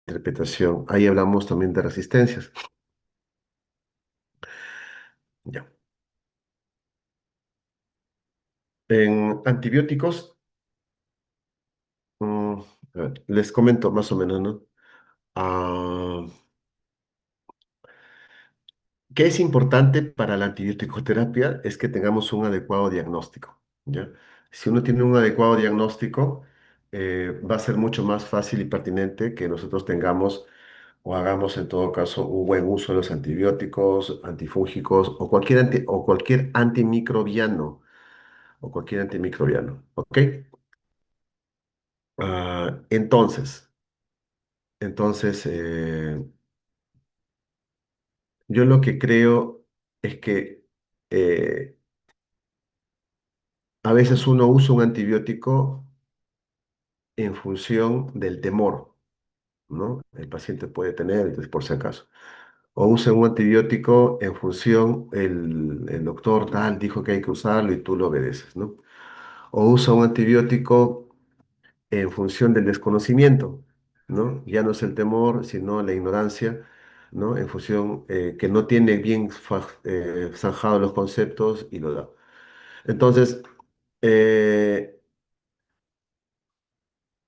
interpretación. Ahí hablamos también de resistencias. Ya. En antibióticos, mm, a ver, les comento más o menos, ¿no? Ah, ¿Qué es importante para la antibiótico-terapia? Es que tengamos un adecuado diagnóstico, ¿ya? Si uno tiene un adecuado diagnóstico, va a ser mucho más fácil y pertinente que nosotros tengamos o hagamos en todo caso un buen uso de los antibióticos, antifúngicos o cualquier antimicrobiano ¿ok? Entonces, yo lo que creo es que eh, a veces uno usa un antibiótico en función del temor, ¿no? El paciente puede tener, entonces, por si acaso. O usa un antibiótico en función, el doctor tal dijo que hay que usarlo y tú lo obedeces, ¿no? O usa un antibiótico en función del desconocimiento, ¿no? Ya no es el temor, sino la ignorancia, ¿no? En función que no tiene bien zanjados los conceptos y lo da. Entonces, eh,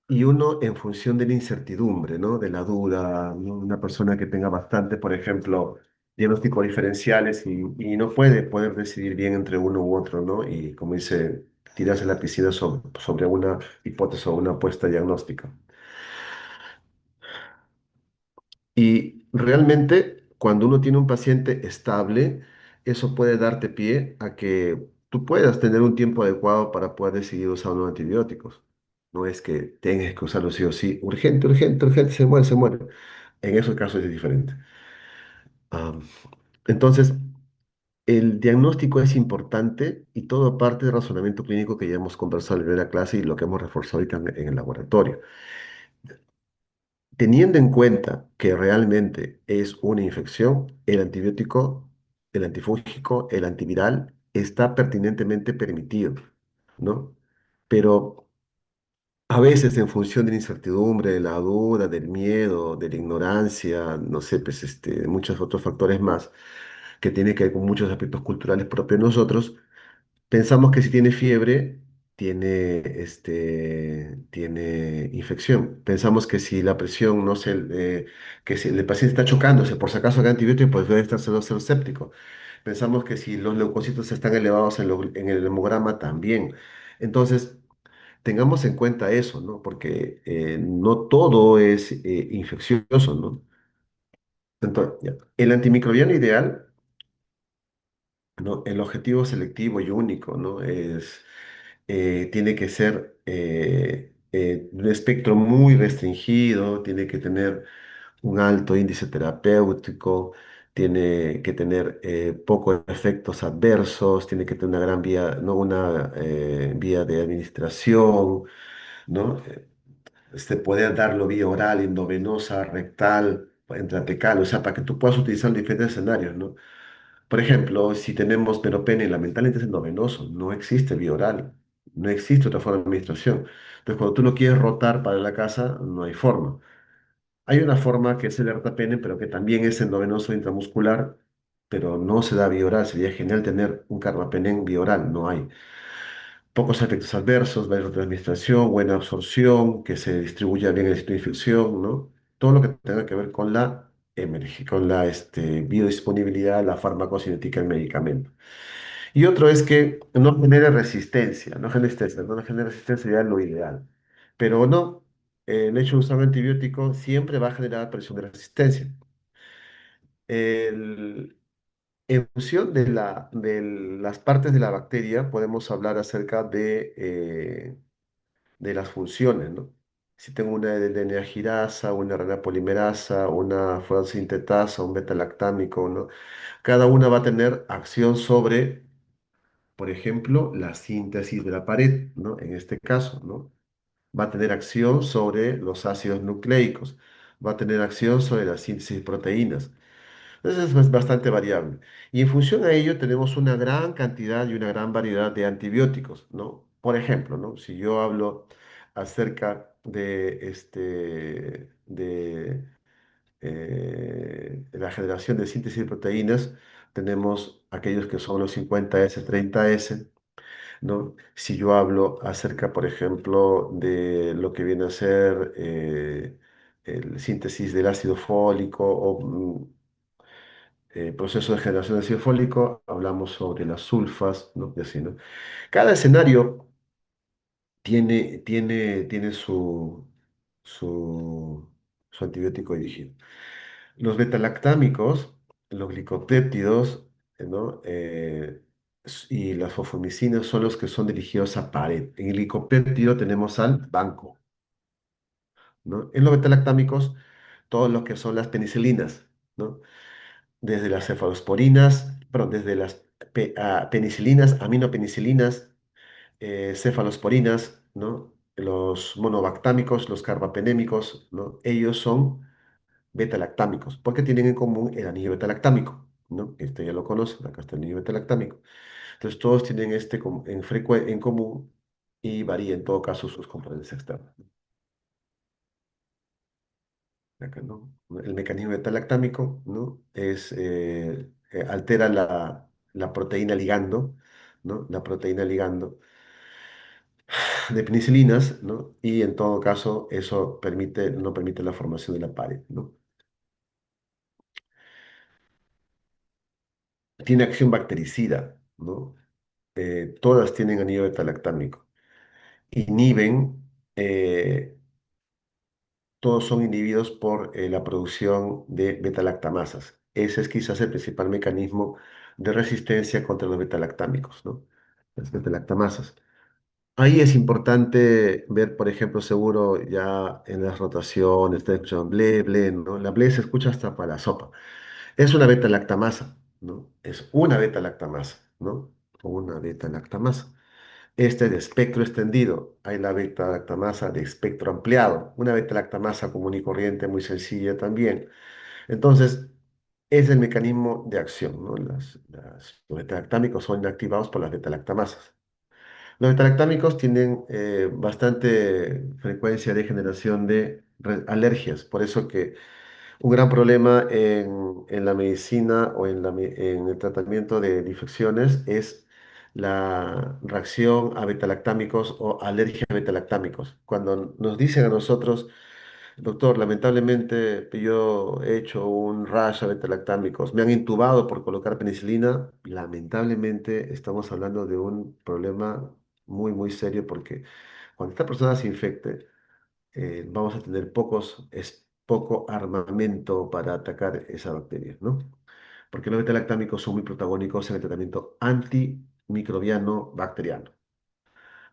y uno en función de la incertidumbre, ¿no? De la duda, ¿no? Una persona que tenga bastante, por ejemplo, diagnósticos diferenciales y no puede poder decidir bien entre uno u otro, ¿no? Y como dice, tirarse la piscina sobre una hipótesis o una apuesta diagnóstica. Y realmente, cuando uno tiene un paciente estable, eso puede darte pie a que tú puedas tener un tiempo adecuado para poder decidir usar unos antibióticos. No es que tengas que usarlo sí o sí, urgente, urgente, urgente, se muere, se muere. En esos casos es diferente. Ah, entonces, el diagnóstico es importante y todo parte del razonamiento clínico que ya hemos conversado en la primera clase y lo que hemos reforzado ahorita en el laboratorio. Teniendo en cuenta que realmente es una infección, el antibiótico, el antifúngico, el antiviral está pertinentemente permitido, ¿no? Pero a veces en función de la incertidumbre, de la duda, del miedo, de la ignorancia, no sé, pues muchos otros factores más que tienen que ver con muchos aspectos culturales propios de nosotros, pensamos que si tiene fiebre, tiene infección. Pensamos que si la presión, no sé, que si el paciente está chocándose, por si acaso hay antibiótico, pues debe estar cero séptico. Pensamos que si los leucocitos están elevados en el hemograma, también. Entonces, tengamos en cuenta eso, ¿no? Porque no todo es infeccioso, ¿no? Entonces, ya. El antimicrobiano ideal, ¿no? El objetivo selectivo y único, ¿no? Tiene que ser un espectro muy restringido, tiene que tener un alto índice terapéutico, tiene que tener pocos efectos adversos, tiene que tener una gran vía, no una vía de administración, ¿no? Se puede darlo vía oral, endovenosa, rectal, intratecal, o sea, para que tú puedas utilizar en diferentes escenarios, ¿no? Por ejemplo, si tenemos meropenem, lamentablemente es endovenoso, no existe vía oral, no existe otra forma de administración. Entonces, cuando tú lo quieres rotar para la casa, no hay forma. Hay una forma que es el ertapenem, pero que también es endovenoso intramuscular, pero no se da vía oral. Sería genial tener un carbapenem vía oral, no hay. Pocos efectos adversos, buena administración, buena absorción, que se distribuya bien el sitio de infección, ¿no? Todo lo que tenga que ver con la biodisponibilidad, la farmacocinética del medicamento. Y otro es que no genere resistencia, no genere resistencia sería lo ideal. Pero no, el hecho de usar un antibiótico siempre va a generar presión de resistencia. El- en función de las partes de la bacteria, podemos hablar acerca de las funciones, ¿no? Si tengo una DNA girasa, una RNA polimerasa, una sintetasa, un beta-lactámico, ¿no? Cada una va a tener acción sobre, por ejemplo, la síntesis de la pared, ¿no? En este caso, ¿no? Va a tener acción sobre los ácidos nucleicos, va a tener acción sobre la síntesis de proteínas. Entonces es bastante variable. Y en función a ello tenemos una gran cantidad y una gran variedad de antibióticos, ¿no? Por ejemplo, ¿no? Si yo hablo acerca de la generación de síntesis de proteínas, tenemos aquellos que son los 50S, 30S, ¿no? Si yo hablo acerca, por ejemplo, de lo que viene a ser el síntesis del ácido fólico o proceso de generación de ácido fólico, hablamos sobre las sulfas, ¿no? Y así, ¿no? Cada escenario tiene su, su antibiótico dirigido. Los betalactámicos, los glicopéptidos, ¿no? Y las fosfomicinas son los que son dirigidos a pared. En el glicopéptido tenemos al banco, ¿no? En los betalactámicos, todo lo que son las penicilinas, ¿no? Desde las cefalosporinas, perdón, desde las penicilinas, aminopenicilinas, cefalosporinas, ¿no? Los monobactámicos, los carbapenémicos, ¿no? Ellos son beta-lactámicos, porque tienen en común el anillo beta-lactámico, ¿no? Este ya lo conocen, acá está el anillo beta-lactámico. Entonces todos tienen este en común y varía en todo caso sus componentes externos. Acá, ¿no? El mecanismo beta-lactámico, ¿no? Altera la proteína ligando, ¿no? La proteína ligando de penicilinas, ¿no? Y en todo caso eso no permite la formación de la pared, ¿no? Tiene acción bactericida, ¿no? Todas tienen anillo beta-lactámico. Inhiben, eh, todos son inhibidos por la producción de beta-lactamasas. Ese es quizás el principal mecanismo de resistencia contra los beta-lactámicos, ¿no? Las beta-lactamasas. Ahí es importante ver, por ejemplo, seguro ya en las rotaciones, ustedes escuchan ble, ble, ¿no? La ble se escucha hasta para la sopa. Es una beta-lactamasa, ¿no? Es una beta-lactamasa, ¿no? Una beta-lactamasa. Este de espectro extendido, hay la beta-lactamasa de espectro ampliado, una beta-lactamasa común y corriente muy sencilla también. Entonces, es el mecanismo de acción, ¿no? Los beta-lactámicos son inactivados por las beta-lactamasas. Los beta-lactámicos tienen bastante frecuencia de generación de alergias, por eso que un gran problema en la medicina o en el tratamiento de infecciones es la reacción a betalactámicos o alergia a betalactámicos. Cuando nos dicen a nosotros, doctor, lamentablemente yo he hecho un rash a betalactámicos, me han intubado por colocar penicilina, lamentablemente estamos hablando de un problema muy, muy serio porque cuando esta persona se infecte, vamos a tener poco armamento para atacar esa bacteria, ¿no? Porque los beta-lactámicos son muy protagónicos en el tratamiento antimicrobiano bacteriano.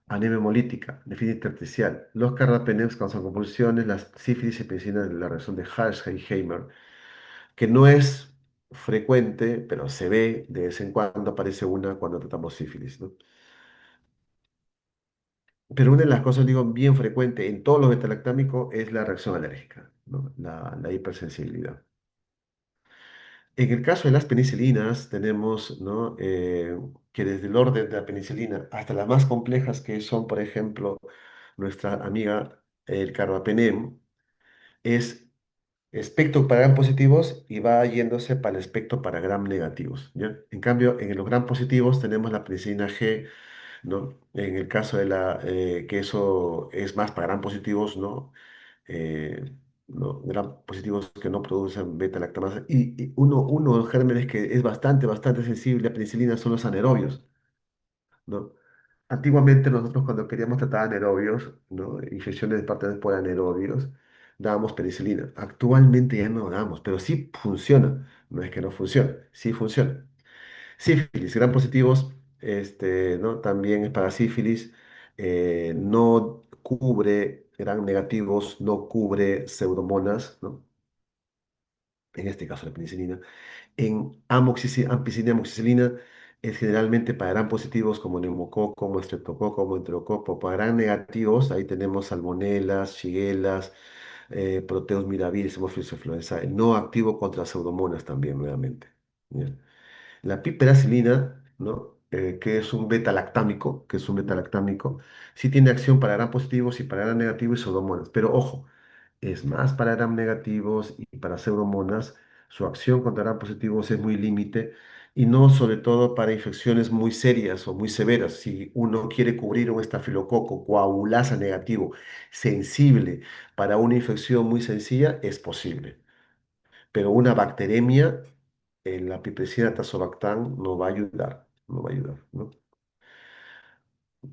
Anemia hemolítica, déficit intersticial. Los carbapenems causan convulsiones, las sífilis y penicilina de la reacción de Hershey-Heimer, que no es frecuente, pero se ve de vez en cuando, aparece una cuando tratamos sífilis, ¿no? Pero una de las cosas, digo, bien frecuente en todos los betalactámicos es la reacción alérgica, ¿no? La hipersensibilidad. En el caso de las penicilinas, tenemos, ¿no? Que desde el orden de la penicilina hasta las más complejas, que son, por ejemplo, nuestra amiga el carbapenem, es espectro para gram positivos y va yéndose para el espectro para gram negativos, ¿ya? En cambio, en los gram positivos tenemos la penicilina G, ¿no? En el caso de que eso es más para gram positivos, ¿no? Eh, ¿No? Gram positivos que no producen beta-lactamasa. Y uno de los gérmenes que es bastante sensible a penicilina son los anaerobios, ¿no? Antiguamente nosotros cuando queríamos tratar anaerobios, ¿no? Infecciones de partes por anaerobios, dábamos penicilina. Actualmente ya no damos, pero sí funciona. No es que no funcione, sí funciona. Sífilis, gran positivos, ¿no? También es para sífilis, no cubre gran negativos, no cubre pseudomonas, ¿no? En este caso la penicilina. En ampicilina, amoxicilina es generalmente para gran positivos como neumococo, como estreptococo, como enterococo. Para gran negativos, ahí tenemos salmonelas, shigellas, proteus mirabilis, hemófilos influenza. No activo contra pseudomonas también, nuevamente. ¿Ya? La piperacilina, ¿no? que es un beta-lactámico, sí tiene acción para gram positivos y para gram negativos y pseudomonas. Pero ojo, es más para gram negativos y para pseudomonas, su acción contra gram positivos es muy límite y no sobre todo para infecciones muy serias o muy severas. Si uno quiere cubrir un estafilococo coagulasa negativo sensible para una infección muy sencilla, es posible. Pero una bacteremia, la piperacina tazobactam no va a ayudar, no va a ayudar, ¿no?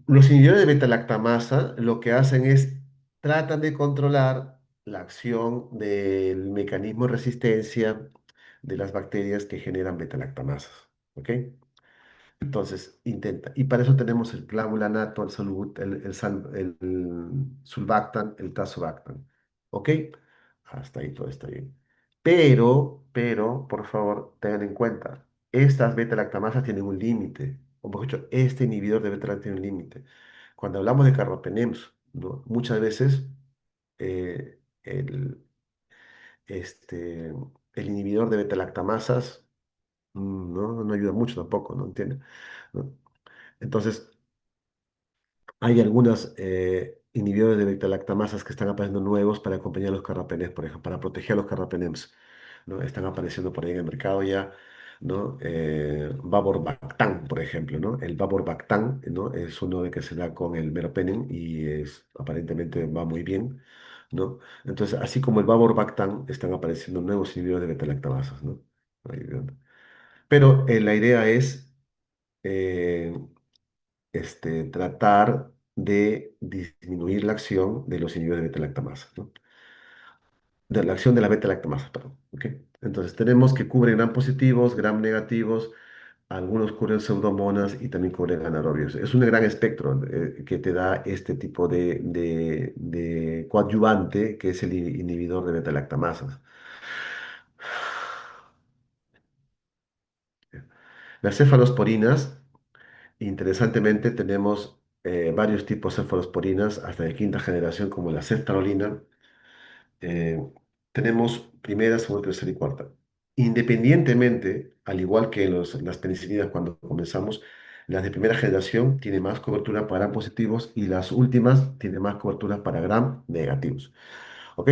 Los inhibidores de beta-lactamasa lo que hacen es tratan de controlar la acción del mecanismo de resistencia de las bacterias que generan beta-lactamasas. ¿Ok? Entonces, intenta. Y para eso tenemos el clavulanato, el sulbactam, el tazobactam. ¿Ok? Hasta ahí todo está bien. Pero, por favor, tengan en cuenta, estas beta-lactamasas tienen un límite. O mejor dicho, este inhibidor de beta-lactam tiene un límite. Cuando hablamos de carbapenems, ¿no? Muchas veces eh, el, este, el inhibidor de beta-lactamasas no ayuda mucho tampoco, ¿no? ¿Entiendes? ¿No? Entonces, hay algunos inhibidores de beta-lactamasas que están apareciendo nuevos para acompañar a los carbapenems, por ejemplo, para proteger a los carbapenems, ¿no? Están apareciendo por ahí en el mercado ya, ¿no? Vaborbactam, por ejemplo, ¿no? El Vaborbactam, ¿no? Es uno de que se da con el meropenem y aparentemente va muy bien, ¿no? Entonces, así como el Vaborbactam, están apareciendo nuevos inhibidores de beta-lactamasas, ¿no? Ahí, ¿no? Pero la idea es eh, tratar de disminuir la acción de los inhibidores de beta-lactamasa, ¿no? De la acción de la beta-lactamasa, perdón. ¿Ok? Entonces tenemos que cubren gram positivos, gram negativos, algunos cubren pseudomonas y también cubren anaerobios. Es un gran espectro que te da este tipo de coadyuvante que es el inhibidor de beta-lactamasas. Las cefalosporinas, interesantemente, tenemos varios tipos de cefalosporinas hasta de quinta generación, como la ceftarolina. Eh, tenemos primera, segunda, tercera y cuarta. Independientemente, al igual que las penicilinas cuando comenzamos, las de primera generación tienen más cobertura para gram positivos y las últimas tienen más cobertura para gram negativos. ¿Ok?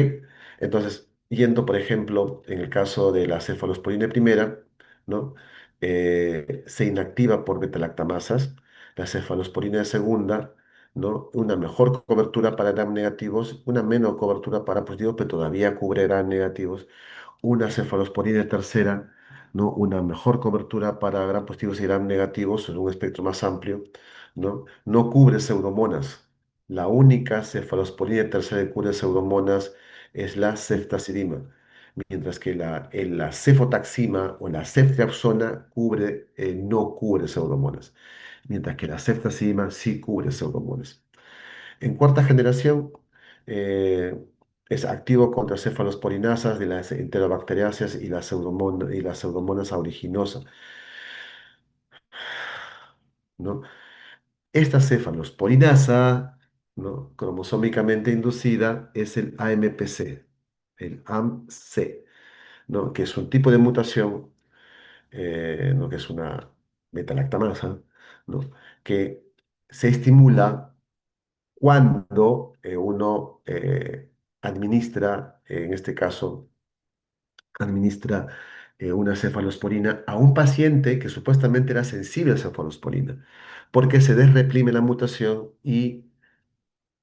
Entonces, yendo, por ejemplo, en el caso de la cefalosporina primera, ¿no? Se inactiva por beta-lactamasas. La cefalosporina de segunda, ¿no? Una mejor cobertura para gram negativos, una menor cobertura para positivos, pero todavía cubre gram negativos. Una cefalosporina tercera, ¿no? Una mejor cobertura para gram positivos y gram negativos en un espectro más amplio, ¿no? No cubre pseudomonas. La única cefalosporina tercera que cubre pseudomonas es la ceftazidima, mientras que la cefotaxima o la ceftriaxona no cubre pseudomonas, mientras que la ceftazidima sí cubre pseudomonas. En cuarta generación, eh, es activo contra cefalosporinasas de las enterobacteriáceas y las pseudomonas aeruginosa, ¿no? Esta cefalosporinasa, ¿no? Cromosómicamente inducida es el AMPC, el AMC, ¿no? Que es un tipo de mutación, ¿no? Que es una metalactamasa, ¿no? Que se estimula cuando uno administra, en este caso, administra una cefalosporina a un paciente que supuestamente era sensible a cefalosporina, porque se desreprime la mutación y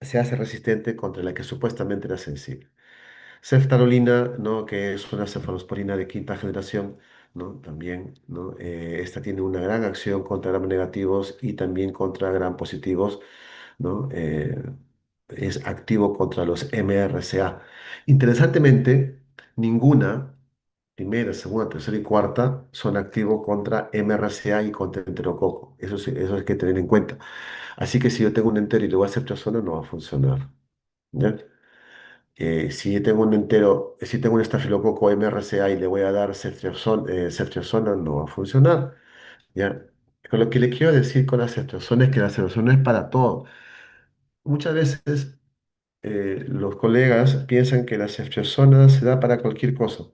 se hace resistente contra la que supuestamente era sensible. Ceftarolina, ¿no? Que es una cefalosporina de quinta generación, ¿no? También, ¿no? Esta tiene una gran acción contra gram negativos y también contra gram positivos, ¿no? Es activo contra los MRCA. Interesantemente, ninguna, primera, segunda, tercera y cuarta, son activos contra MRCA y contra enterococo. Eso hay que tener en cuenta. Así que si yo tengo un entero y le voy a hacer trazona, no va a funcionar. ¿Ya? Si yo tengo si tengo un estafilococo MRCA y le voy a dar ceftriaxona, no va a funcionar. ¿Ya? Con lo que le quiero decir con la ceftriaxona es que la ceftriaxona es para todo. Muchas veces los colegas piensan que la ceftriaxona se da para cualquier cosa,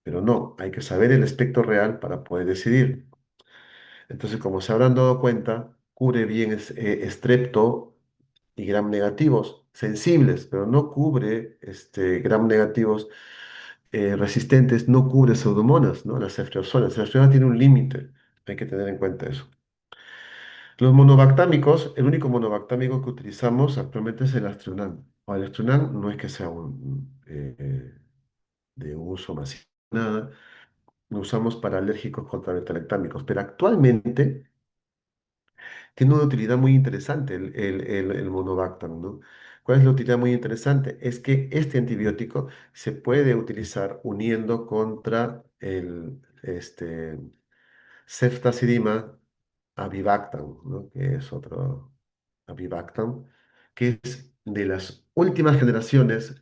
pero no, hay que saber el espectro real para poder decidir. Entonces, como se habrán dado cuenta, cubre bien estrepto y gram negativos sensibles, pero no cubre gram negativos resistentes, no cubre pseudomonas, ¿no? Las ceftriaxonas. La ceftriaxona tiene un límite, hay que tener en cuenta eso. Los monobactámicos, el único monobactámico que utilizamos actualmente es el Astronam. El Astronam no es que sea de uso masivo, nada, lo usamos para alérgicos contra beta-lactámicos, pero actualmente tiene una utilidad muy interesante el Monobactam, ¿no? ¿Cuál es la utilidad muy interesante? Es que este antibiótico se puede utilizar uniendo contra el ceftazidima avibactam, ¿no? Que es otro avibactam, que es de las últimas generaciones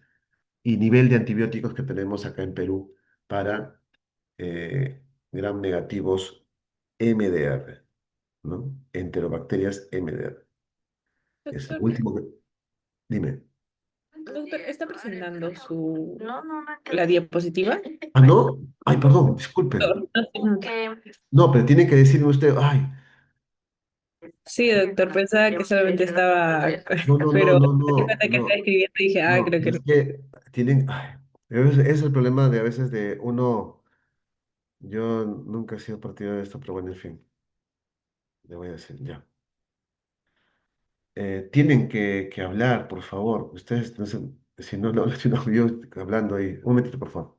y nivel de antibióticos que tenemos acá en Perú para gram negativos MDR, ¿no? Enterobacterias MDR. Es el Doctor, último que... Dime. doctor, ¿está presentando la diapositiva? Ah, ¿no? Ay, perdón, disculpe. No, pero tiene que decirme usted, ay, Sí, doctor, pensaba que solamente estaba, no, no, no, pero no, me di no, cuenta que está no, escribiendo y dije, ah, no, creo que es no. que tienen, ay, es el problema de a veces de uno, yo nunca he sido partidario de esto, pero bueno, en fin, le voy a decir, ya. Tienen que hablar, por favor. Ustedes, no sé, si no, no, si no, yo hablando ahí. Un momentito, por favor.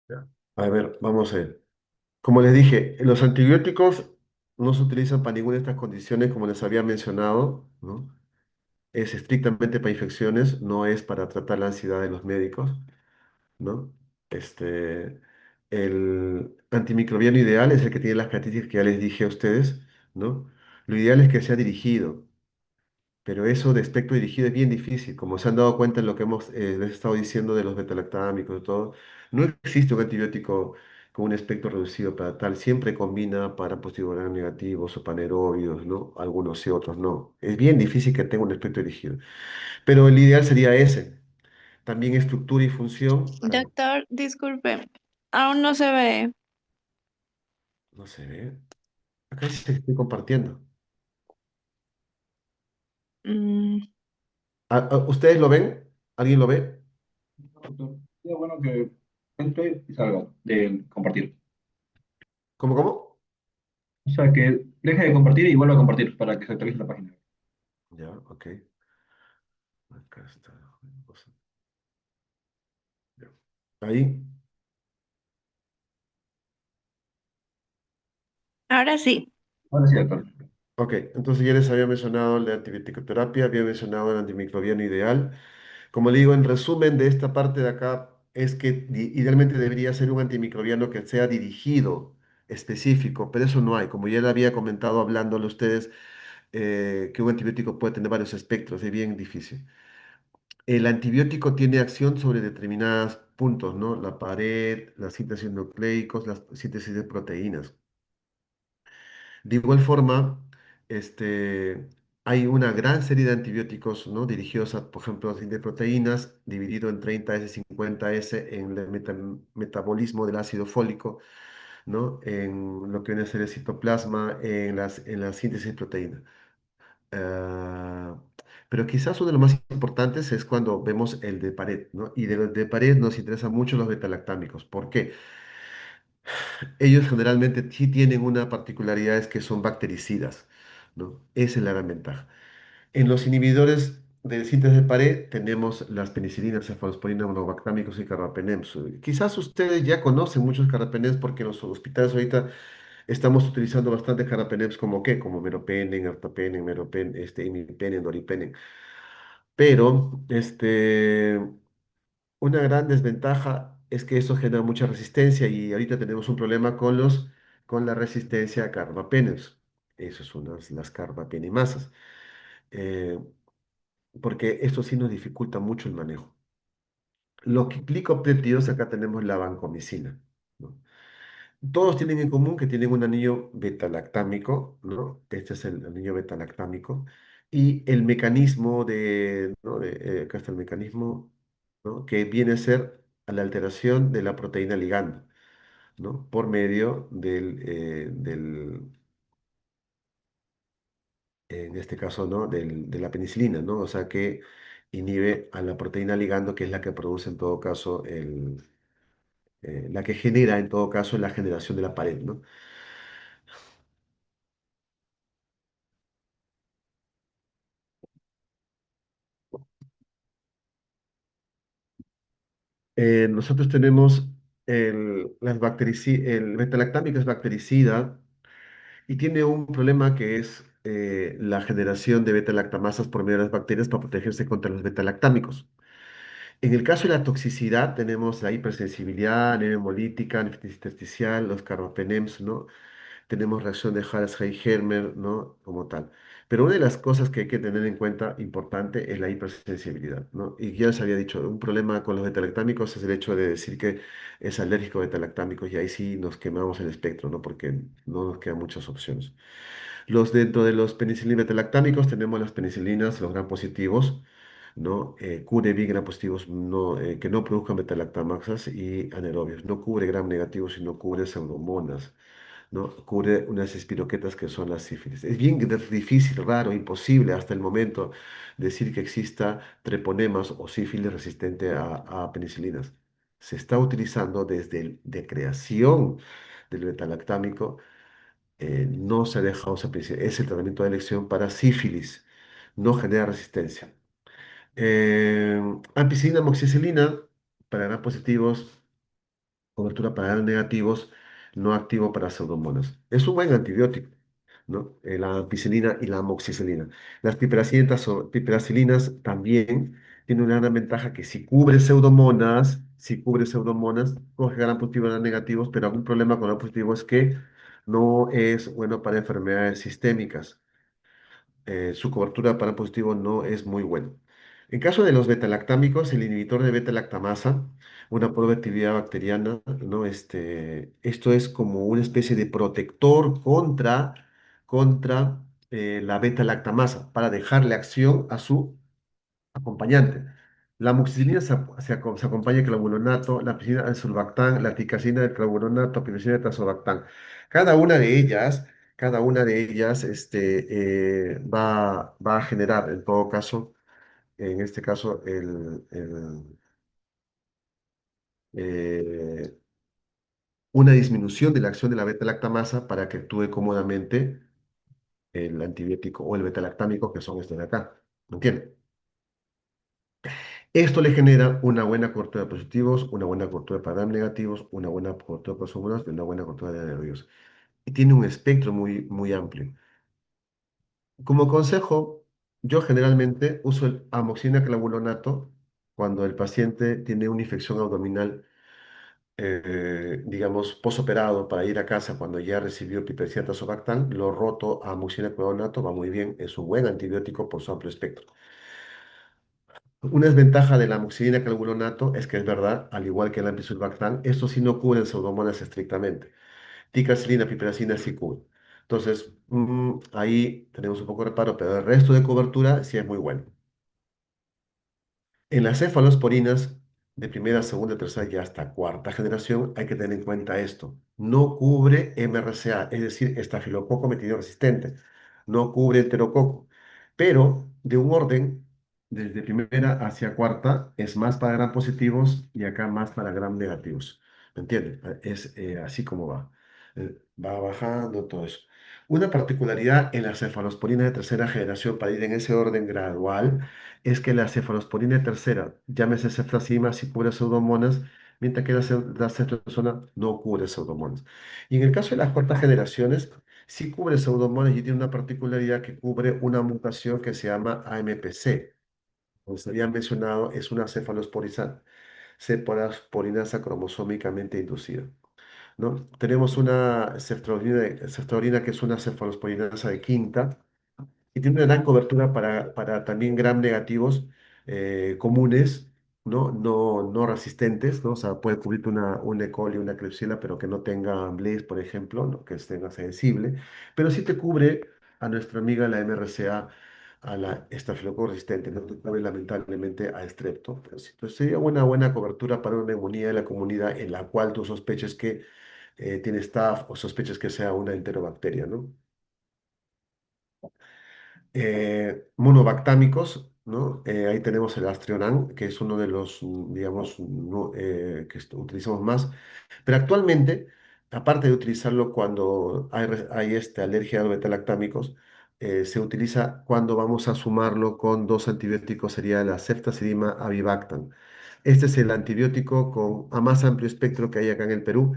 Ya. A ver, vamos a ver. Como les dije, los antibióticos no se utilizan para ninguna de estas condiciones, como les había mencionado, ¿no? Es estrictamente para infecciones, no es para tratar la ansiedad de los médicos, ¿no? Este, el antimicrobiano ideal es el que tiene las características que ya les dije a ustedes, ¿no? Lo ideal es que sea dirigido. Pero eso de espectro dirigido es bien difícil, como se han dado cuenta en lo que hemos les he estado diciendo de los betalactámicos y todo. No existe un antibiótico con un espectro reducido para tal, siempre combina para positivo negativos o paneroides, ¿no? Algunos sí, otros no. Es bien difícil que tenga un espectro dirigido. Pero el ideal sería ese. También estructura y función. Doctor, disculpe, aún no se ve. No se ve. Acá sí estoy compartiendo. Mm, ¿Ustedes lo ven? ¿Alguien lo ve? Doctor, sería bueno que entre y salga de compartir. ¿Cómo, cómo? O sea, que deje de compartir y vuelva a compartir para que se actualice la página. Ya, ok. Acá está. Ya. Ahí. ahora sí. Ahora sí, doctor. Ok, entonces ya les había mencionado la antibiótico-terapia, había mencionado el antimicrobiano ideal. Como le digo, en resumen de esta parte de acá, es que idealmente debería ser un antimicrobiano que sea dirigido, específico, pero eso no hay. Como ya le había comentado hablándole a ustedes, que un antibiótico puede tener varios espectros, es bien difícil. El antibiótico tiene acción sobre determinados puntos, ¿no? La pared, la síntesis nucleicos, la síntesis de proteínas. De igual forma, hay una gran serie de antibióticos, ¿no? Dirigidos a, por ejemplo, a de proteínas, dividido en 30S, 50S en el metabolismo del ácido fólico, ¿no? En lo que viene a ser el citoplasma, en la síntesis de proteína. Ah, pero quizás uno de los más importantes es cuando vemos el de pared, ¿no? Y de los de pared nos interesan mucho los betalactámicos. ¿Por qué? Ellos generalmente sí tienen una particularidad, es que son bactericidas, ¿no? Esa es la gran ventaja. En los inhibidores de síntesis de pared tenemos las penicilinas, cefalosporina, monobactámicos y carbapenems. Quizás ustedes ya conocen muchos carbapenems porque en los hospitales ahorita estamos utilizando bastante carbapenems como qué, como meropenem, ertapenem, imipenem, doripenem. Pero una gran desventaja es que eso genera mucha resistencia y ahorita tenemos un problema con la resistencia a carbapenems. Esas son las carbapenemasas. Eh, Porque esto sí nos dificulta mucho el manejo. Los glicopéptidos, acá tenemos la vancomicina, ¿no? Todos tienen en común que tienen un anillo beta-lactámico, ¿no? Este es el anillo beta-lactámico. Y el mecanismo ¿no? Acá está el mecanismo, ¿no? Que viene a ser a la alteración de la proteína ligando, ¿no? Por medio en este caso, ¿no? De la penicilina, ¿no? O sea, que inhibe a la proteína ligando, que es la que produce en todo caso la que genera en todo caso la generación de la pared, ¿no? Nosotros tenemos el betalactámico es bactericida y tiene un problema que es la generación de betalactamasas por medio de las bacterias para protegerse contra los betalactámicos. En el caso de la toxicidad, tenemos la hipersensibilidad, anemia hemolítica, nefritis intersticial, los carbapenems, ¿no? Tenemos reacción de Hals-Heimermer, ¿no? Como tal. Pero una de las cosas que hay que tener en cuenta importante es la hipersensibilidad, ¿no? Y ya les había dicho, un problema con los betalactámicos es el hecho de decir que es alérgico a betalactámicos y ahí sí nos quemamos el espectro, ¿no? Porque no nos quedan muchas opciones. Dentro de los penicilin betalactámicos tenemos las penicilinas, los gram positivos, ¿no? Cubre bien gram positivos no, que no produzcan betalactamasas y anaerobios. No cubre gram negativos, sino cubre pseudomonas, ¿no? Cubre unas espiroquetas que son las sífilis. Es bien difícil, raro, imposible hasta el momento decir que exista treponemas o sífilis resistente a penicilinas. Se está utilizando desde de creación del betalactámico, no se ha dejado usar es el tratamiento de elección para sífilis, no genera resistencia. Ampicilina, amoxicilina, para gram positivos, cobertura para gram negativos, no activo para pseudomonas. Es un buen antibiótico, ¿no? La ampicilina y la amoxicilina. Las piperazilinas o piperacilinas también tienen una gran ventaja que si cubre pseudomonas, coge gram positivos y gram negativos, pero algún problema con gram positivo es que no es bueno para enfermedades sistémicas. Su cobertura para positivo no es muy buena. En caso de los betalactámicos, el inhibidor de beta-lactamasa, una probactividad bacteriana, ¿no? Esto es como una especie de protector contra la beta-lactamasa para dejarle acción a su acompañante. La amoxicilina se acompaña de clavulonato, la piscina del sulbactán, la ticacina del clavulonato, pirocina del tazobactán. Cada una de ellas, cada una de ellas va a generar, en todo caso, en este caso, eh, una disminución de la acción de la beta-lactamasa para que actúe cómodamente el antibiótico o el beta-lactámico, que son estos de acá. ¿Me entienden? Esto le genera una buena cobertura de positivos, una buena cobertura para gram negativos, una buena cobertura para somonas y una buena cobertura de nervios. Y tiene un espectro muy, muy amplio. Como consejo, yo generalmente uso el amoxicilina clavulonato cuando el paciente tiene una infección abdominal, digamos, posoperado para ir a casa cuando ya recibió piperacillina tazobactam, lo roto a amoxicilina clavulonato, va muy bien, es un buen antibiótico por su amplio espectro. Una desventaja de la amoxicilina clavulonato es que es verdad, al igual que el ampicilbactam, estos sí no cubren pseudomonas estrictamente. Ticacilina, piperacina sí cubren. Entonces, ahí tenemos un poco de reparo, pero el resto de cobertura sí es muy bueno. En las cefalosporinas de primera, segunda, tercera y hasta cuarta generación hay que tener en cuenta esto. No cubre MRSA, es decir, estafilococo metillo resistente. No cubre enterococo. Pero de un orden, desde primera hacia cuarta, es más para gram positivos y acá más para gram negativos. ¿Me entiendes? Es así como va. Va bajando todo eso. Una particularidad en la cefalosporina de tercera generación, para ir en ese orden gradual, es que la cefalosporina de tercera, llámese ceftazima, sí cubre pseudomonas, mientras que la ceftriaxona no cubre pseudomonas. Y en el caso de las cuartas generaciones, sí cubre pseudomonas y tiene una particularidad que cubre una mutación que se llama AMPC. Como se había mencionado, es una cefalosporinasa cromosómicamente inducida, ¿no? Tenemos una ceftaorina que es una cefalosporinasa de quinta y tiene una gran cobertura para también gram negativos comunes, ¿no? No resistentes, ¿no? O sea, puede cubrirte una E. coli, una Klebsiella, pero que no tenga Blaze, por ejemplo, ¿no? Que tenga sensible, pero sí te cubre a nuestra amiga la MRCA, a la estafilococo resistente, no te cubre lamentablemente a Strepto, pero sí, entonces sería una buena cobertura para una neumonía de la comunidad en la cual tú sospeches que tiene staph o sospeches que sea una enterobacteria, ¿no? Monobactámicos, ¿no? Ahí tenemos el Astrionan, que es uno de los, digamos, que utilizamos más. Pero actualmente, aparte de utilizarlo cuando hay alergia a los betalactámicos, se utiliza cuando vamos a sumarlo con dos antibióticos, sería la ceftazidima avibactam. Este es el antibiótico con a más amplio espectro que hay acá en el Perú,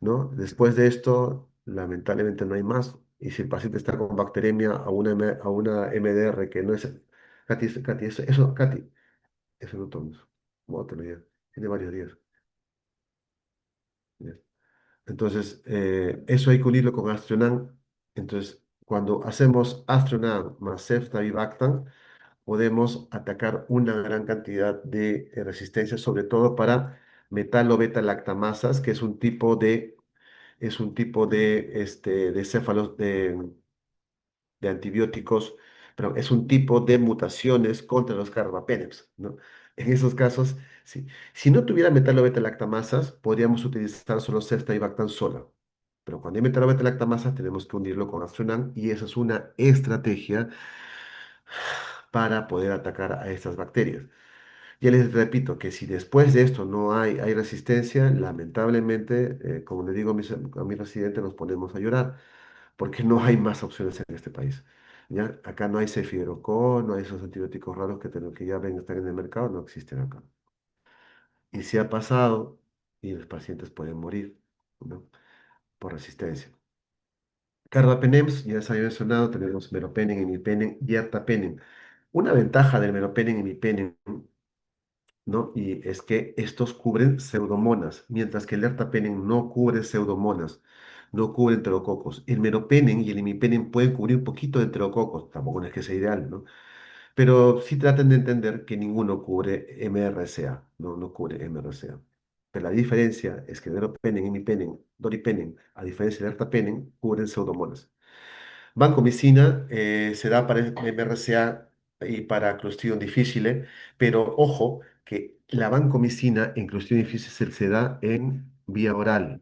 ¿no? Después de esto, lamentablemente no hay más. Y si el paciente está con bacteremia a una MDR que no es... Katy, Katy, eso no tomes. Bótalo ya. Tiene varios días. Ya. Entonces, eso hay que unirlo con Astronan. Entonces, cuando hacemos Astronan más Ceftabibactam, podemos atacar una gran cantidad de resistencia, sobre todo para metalo-beta-lactamasas, que es un tipo de céfalos, de antibióticos, pero es un tipo de mutaciones contra los carbapenems, ¿no? En esos casos, sí. Si no tuviera metalo-beta-lactamasas, podríamos utilizar solo ceftriaxona sola. Pero cuando hay metalo-beta-lactamasas, tenemos que unirlo con Astronan y esa es una estrategia para poder atacar a estas bacterias. Ya les repito que si después de esto no hay resistencia, lamentablemente, como le digo a mis residentes, nos ponemos a llorar porque no hay más opciones en este país. ¿Ya? Acá no hay cefidroco, no hay esos antibióticos raros que ya ven, están en el mercado, no existen acá. Y si ha pasado, y los pacientes pueden morir, ¿no? Por resistencia. Carbapenems, ya se había mencionado, tenemos meropenem, imipenem y ertapenem. Una ventaja del meropenem y imipenem, ¿no? Y es que estos cubren pseudomonas, mientras que el ertapenem no cubre pseudomonas, no cubre enterococos. El meropenem y el imipenem pueden cubrir un poquito de enterococos, tampoco no es que sea ideal, ¿no? Pero sí traten de entender que ninguno cubre MRCA, no cubre MRCA. Pero la diferencia es que el meropenem, imipenem, doripenem, a diferencia del ertapenem, cubren pseudomonas. Vancomicina se da para MRCA y para Clostridium difficile, pero ojo que la vancomicina en Clostridium difficile se da en vía oral,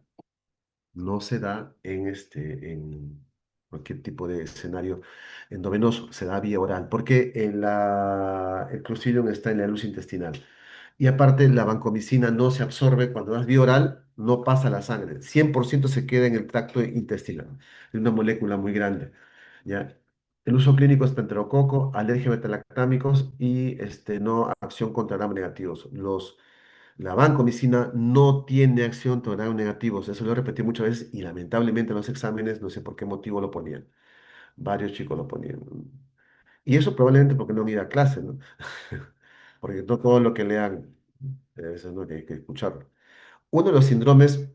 no se da en cualquier tipo de escenario endovenoso, se da vía oral, porque el Clostridium está en la luz intestinal. Y aparte, la vancomicina no se absorbe cuando das vía oral, no pasa a la sangre. 100% se queda en el tracto intestinal. Es una molécula muy grande. ¿Ya? El uso clínico es enterococo, alergia a betalactámicos y no acción contra gram negativos. La vancomicina no tiene acción contra gram negativos. Eso lo repetí muchas veces y lamentablemente en los exámenes, no sé por qué motivo lo ponían. Varios chicos lo ponían. Y eso probablemente porque no mira clase, ¿no? Porque no todo lo que lean, eso no hay que escucharlo. Uno de los síndromes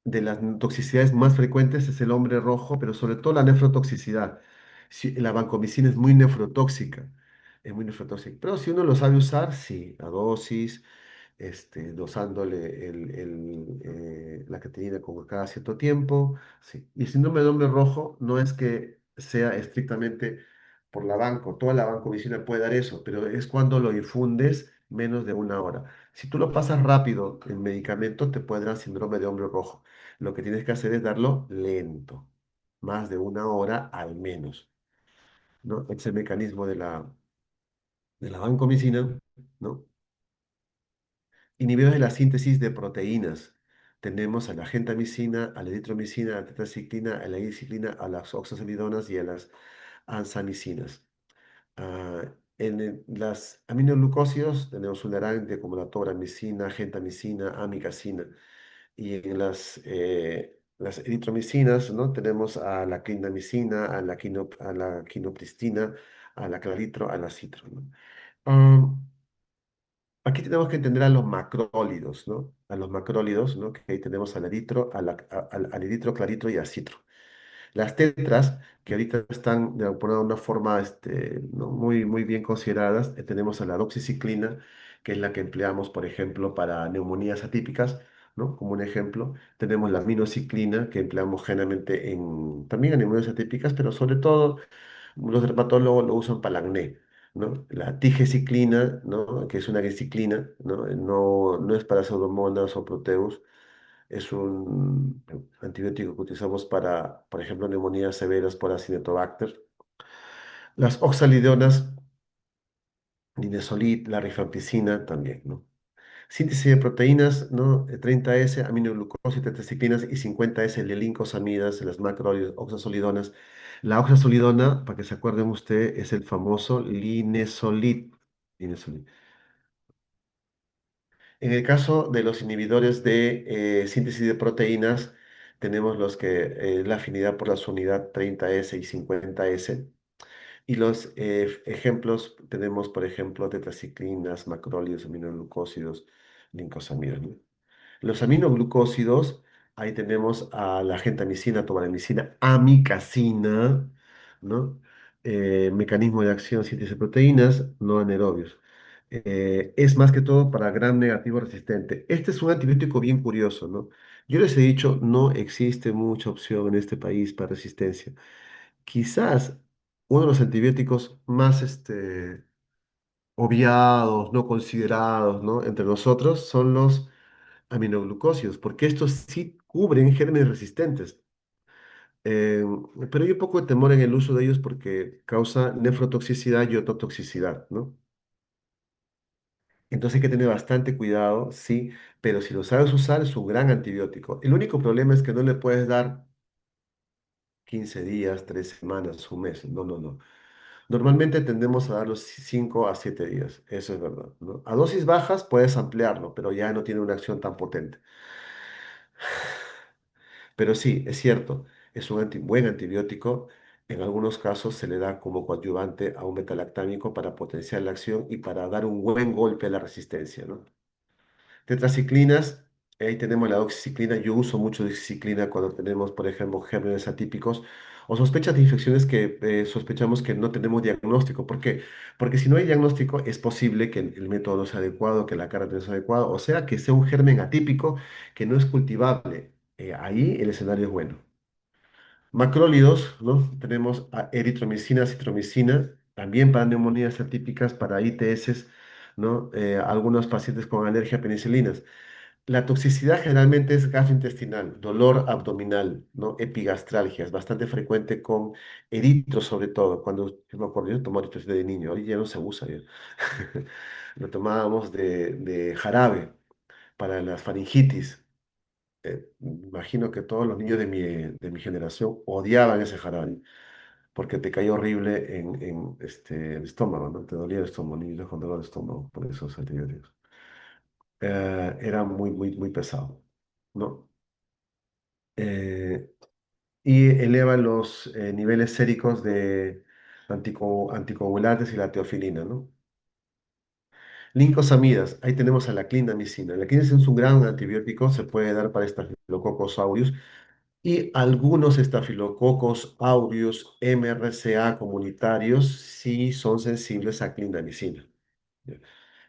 de las toxicidades más frecuentes es el hombre rojo, pero sobre todo la nefrotoxicidad. La vancomicina es muy nefrotóxica, pero si uno lo sabe usar, sí, a dosis, dosándole la creatinina como cada cierto tiempo, sí. Y el síndrome de hombre rojo no es que sea estrictamente por la banco, toda la vancomicina puede dar eso, pero es cuando lo infundes menos de una hora. Si tú lo pasas rápido, el medicamento te puede dar síndrome de hombre rojo. Lo que tienes que hacer es darlo lento, más de una hora al menos, ¿no? Es el mecanismo de la vancomicina, ¿no? Inhibidores de la síntesis de proteínas. tenemos a la gentamicina, a la eritromicina, a la tetraciclina, a la isciclina, a las oxazolidonas y a las ansamicinas. Las aminoglucósidos tenemos un arácnido como la tobramicina, gentamicina, amicacina. Y en las eritromicinas, ¿no? Tenemos a la clindamicina, a la quinopristina, a la claritro, a la citro, ¿no? Ah, Aquí tenemos que entender a los macrólidos, ¿no? A los macrólidos, ¿no? Que ahí tenemos al eritro, al eritro, claritro y al citro. Las tetras, que ahorita están por una forma ¿no? muy bien consideradas, tenemos a la doxiciclina, que es la que empleamos, por ejemplo, para neumonías atípicas, ¿no? Como un ejemplo. Tenemos la minociclina, que empleamos generalmente también en neumonías atípicas, pero sobre todo los dermatólogos lo usan para el acné, ¿no? La tigeciclina, ¿no? Que es una gliciclina, ¿no? No es para pseudomonas o proteus, es un antibiótico que utilizamos para, por ejemplo, neumonías severas por Acinetobacter. Las oxalidonas, linezolid, la rifampicina también, ¿no? Síntesis de proteínas, ¿no? 30S, aminoglucosa, tetraciclinas y 50S, lelincosamidas, las macrooxazolidonas. La oxazolidona, para que se acuerden usted, es el famoso linezolid. Linezolid. En el caso de los inhibidores de síntesis de proteínas, tenemos la afinidad por la unidad 30S y 50S. Y los ejemplos, tenemos, por ejemplo, tetraciclinas, macrólidos, aminoglucósidos, lincosamidas, ¿no? Los aminoglucósidos, ahí tenemos a la gentamicina, tobramicina, amicacina, ¿no? Mecanismo de acción, síntesis de proteínas, no anaerobios. Es más que todo para gram negativo resistente. Este es un antibiótico bien curioso, ¿no? Yo les he dicho, no existe mucha opción en este país para resistencia. Quizás uno de los antibióticos más obviados, no considerados, ¿no? Entre nosotros son los aminoglucósidos, porque estos sí cubren gérmenes resistentes. Eh, pero hay un poco de temor en el uso de ellos porque causa nefrotoxicidad y ototoxicidad, ¿no? Entonces hay que tener bastante cuidado, sí, pero si lo sabes usar es un gran antibiótico. El único problema es que no le puedes dar 15 días, 3 semanas, un mes. No, no, no. Normalmente tendemos a dar los 5 a 7 días, eso es verdad, ¿no? A dosis bajas puedes ampliarlo, pero ya no tiene una acción tan potente. Pero sí, es cierto, es un buen antibiótico. En algunos casos se le da como coadyuvante a un betalactámico para potenciar la acción y para dar un buen golpe a la resistencia, ¿no? Tetraciclinas, ahí tenemos la doxiciclina. Yo uso mucho doxiciclina cuando tenemos, por ejemplo, gérmenes atípicos o sospechas de infecciones que sospechamos que no tenemos diagnóstico. ¿Por qué? Porque si no hay diagnóstico, es posible que el método no sea adecuado, que la carga no sea adecuada, o sea, que sea un germen atípico que no es cultivable. Ahí el escenario es bueno. Macrólidos, ¿no? Tenemos a eritromicina, citromicina, también para neumonías atípicas, para ITS, ¿no? Algunos pacientes con alergia a penicilinas. La toxicidad generalmente es gastrointestinal, dolor abdominal, ¿no? Epigastralgia, es bastante frecuente con eritros sobre todo. Yo me acuerdo, yo tomaba eritros de niño, hoy ya no se usa ya. Lo tomábamos de jarabe para las faringitis. Imagino que todos los niños de mi generación odiaban ese jarabe porque te caía horrible en el estómago, ¿no? Te dolía el estómago, niños con dolor de estómago por esos antibióticos. Era muy pesado, ¿no? Eh, y eleva los niveles séricos de anticoagulantes y la teofilina, ¿no? Lincosamidas, ahí tenemos a la clindamicina. La clindamicina es un gran antibiótico, se puede dar para Staphylococcus aureus y algunos Staphylococcus aureus MRSA comunitarios sí son sensibles a clindamicina.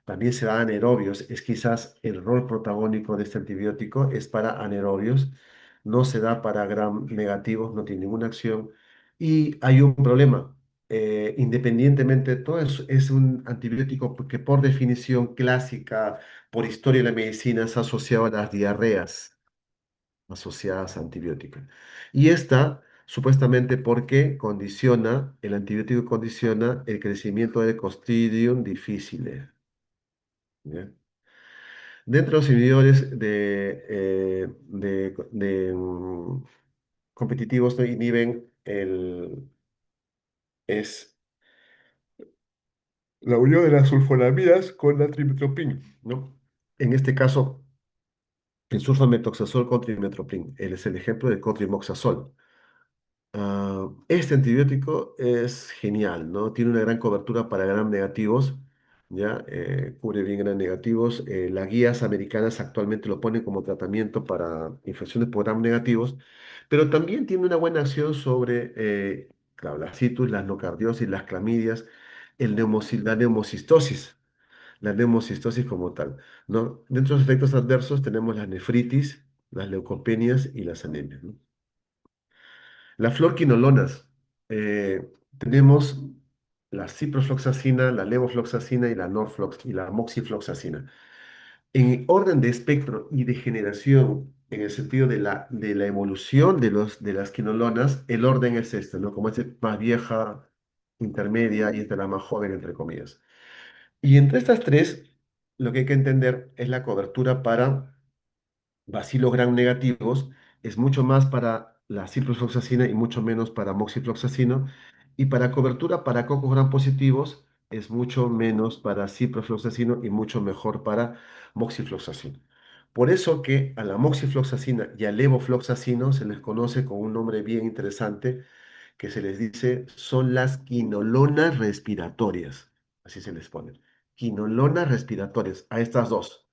También se da anaerobios. Es quizás el rol protagónico de este antibiótico es para anaerobios. No se da para gram negativos, no tiene ninguna acción. Y hay un problema. Independientemente de todo, es un antibiótico que por definición clásica, por historia de la medicina, es asociado a las diarreas asociadas a antibióticos. Y esta, supuestamente porque el antibiótico condiciona el crecimiento de Clostridium difficile. ¿Ya? Dentro de los inhibidores competitivos, ¿no? Inhiben es la unión de las sulfonamidas con la trimethoprim, ¿no? En este caso, el sulfamethoxazol con trimethoprim. Él es el ejemplo del cotrimoxazol. Este antibiótico es genial, ¿no? Tiene una gran cobertura para gram negativos, ¿ya? Cubre bien gram negativos. Las guías americanas actualmente lo ponen como tratamiento para infecciones por gram negativos, pero también tiene una buena acción sobre, claro, la citus, la nocardiosis, las clamidias, la neumocistosis como tal, ¿no? Dentro de los efectos adversos tenemos las nefritis, las leucopenias y las anemias, ¿no? La fluorquinolonas. Tenemos la ciprofloxacina, la levofloxacina y la norflox y la moxifloxacina. En orden de espectro y de generación, en el sentido de la evolución de las quinolonas, el orden es este, ¿no? Como es más vieja, intermedia y esta la más joven, entre comillas. Y entre estas tres, lo que hay que entender es la cobertura para bacilos gram negativos, es mucho más para la ciprofloxacina y mucho menos para moxifloxacino. Y para cobertura para cocos gram positivos es mucho menos para ciprofloxacino y mucho mejor para moxifloxacino. Por eso que a la moxifloxacina y al levofloxacino se les conoce con un nombre bien interesante que se les dice son las quinolonas respiratorias. Así se les pone. Quinolonas respiratorias a estas dos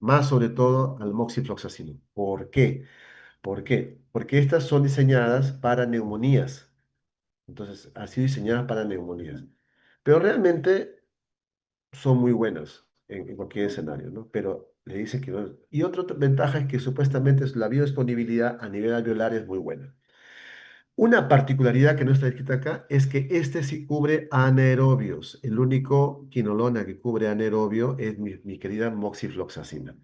más sobre todo al moxifloxacino. ¿Por qué? ¿Por qué? Porque estas son diseñadas para neumonías. Entonces, así diseñadas para neumonías. Pero realmente son muy buenas en cualquier escenario, ¿no? Pero le dice que no. Y otra ventaja es que supuestamente la biodisponibilidad a nivel alveolar es muy buena. Una particularidad que no está escrita acá es que este sí cubre anaerobios. El único quinolona que cubre anaerobio es mi querida moxifloxacina.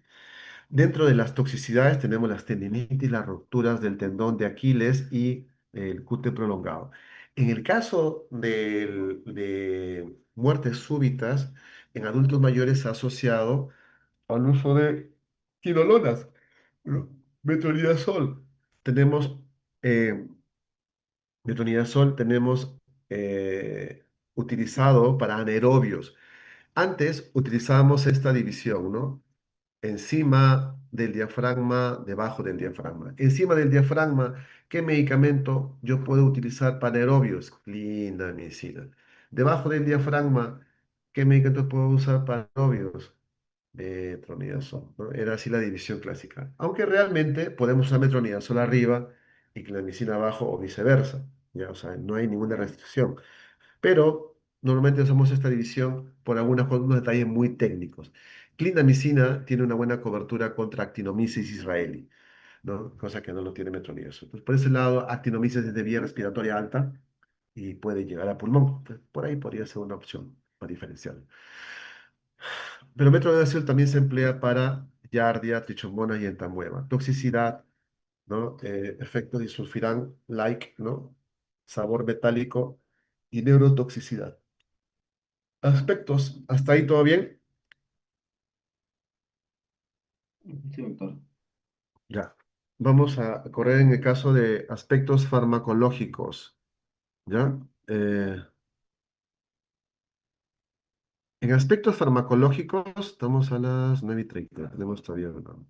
Dentro de las toxicidades tenemos las tendinitis, las rupturas del tendón de Aquiles y el cute prolongado. En el caso de muertes súbitas, en adultos mayores se ha asociado al uso de quinolonas, ¿no? Metronidazol. Tenemos eh, metronidazol, tenemos utilizado para anaerobios. Antes utilizábamos esta división, ¿no? Encima del diafragma, debajo del diafragma. Encima del diafragma, ¿qué medicamento yo puedo utilizar para aerobios? Clindamicina. Debajo del diafragma, ¿qué medicamento puedo usar para aerobios? Metronidazol, ¿no? Era así la división clásica. Aunque realmente podemos usar metronidazol arriba y clindamicina abajo o viceversa. Ya, o sea, no hay ninguna restricción, pero normalmente usamos esta división por unos detalles muy técnicos. Clindamicina tiene una buena cobertura contra actinomyces israelí, ¿no? Cosa que no lo tiene metronidazol. Entonces, por ese lado, actinomyces es de vía respiratoria alta y puede llegar a pulmón. Pues, por ahí podría ser una opción para diferenciar. Pero metronidazol también se emplea para giardia, trichomonas y entamueba. Toxicidad, ¿no? Efectos disulfiram-like, ¿no? Sabor metálico y neurotoxicidad. Aspectos, ¿hasta ahí todo bien? Sí, doctor. Ya. Vamos a correr en el caso de aspectos farmacológicos, ¿ya? En aspectos farmacológicos, estamos a las 9:30, tenemos todavía, ¿no?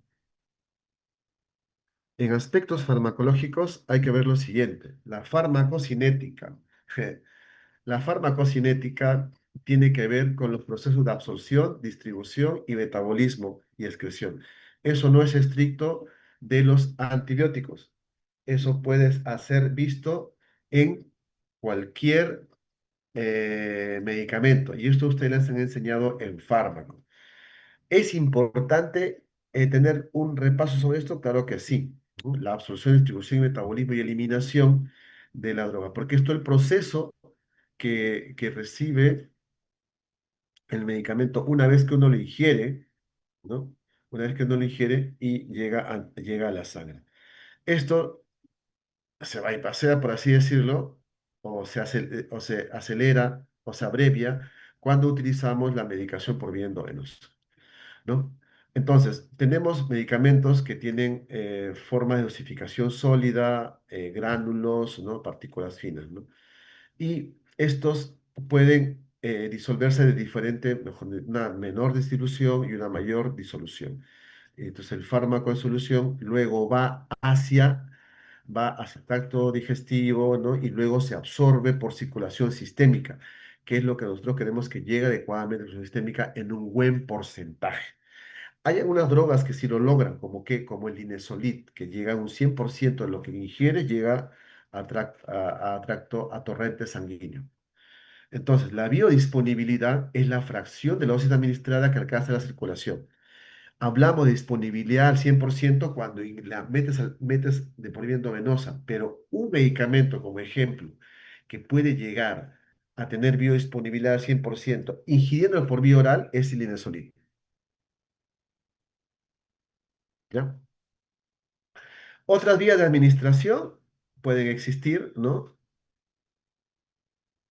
En aspectos farmacológicos hay que ver lo siguiente, la farmacocinética. La farmacocinética tiene que ver con los procesos de absorción, distribución y metabolismo y excreción. Eso no es estricto de los antibióticos. Eso puede ser visto en cualquier medicamento. Y esto ustedes les han enseñado en fármaco. ¿Es importante tener un repaso sobre esto? Claro que sí, ¿no? La absorción, distribución, metabolismo y eliminación de la droga. Porque esto es el proceso que recibe el medicamento una vez que uno lo ingiere, ¿no? Una vez que uno lo ingiere y llega a la sangre. Esto se bypassea, por así decirlo, o se acelera o se abrevia cuando utilizamos la medicación por vía endógenos, ¿no? Entonces, tenemos medicamentos que tienen forma de dosificación sólida, gránulos, ¿no? Partículas finas, ¿no? Y estos pueden disolverse de una menor distribución y una mayor disolución. Entonces, el fármaco en solución luego va hacia el tracto digestivo, ¿no? Y luego se absorbe por circulación sistémica, que es lo que nosotros queremos que llegue adecuadamente a la circulación sistémica en un buen porcentaje. Hay algunas drogas que sí lo logran, como el Linezolid, que llega a un 100% de lo que ingiere, llega a torrente sanguíneo. Entonces, la biodisponibilidad es la fracción de la dosis administrada que alcanza la circulación. Hablamos de disponibilidad al 100% cuando la metes de por vía endovenosa, pero un medicamento, como ejemplo, que puede llegar a tener biodisponibilidad al 100%, ingiriéndolo por vía oral, es el Linezolid. ¿Ya? Otras vías de administración pueden existir, ¿no?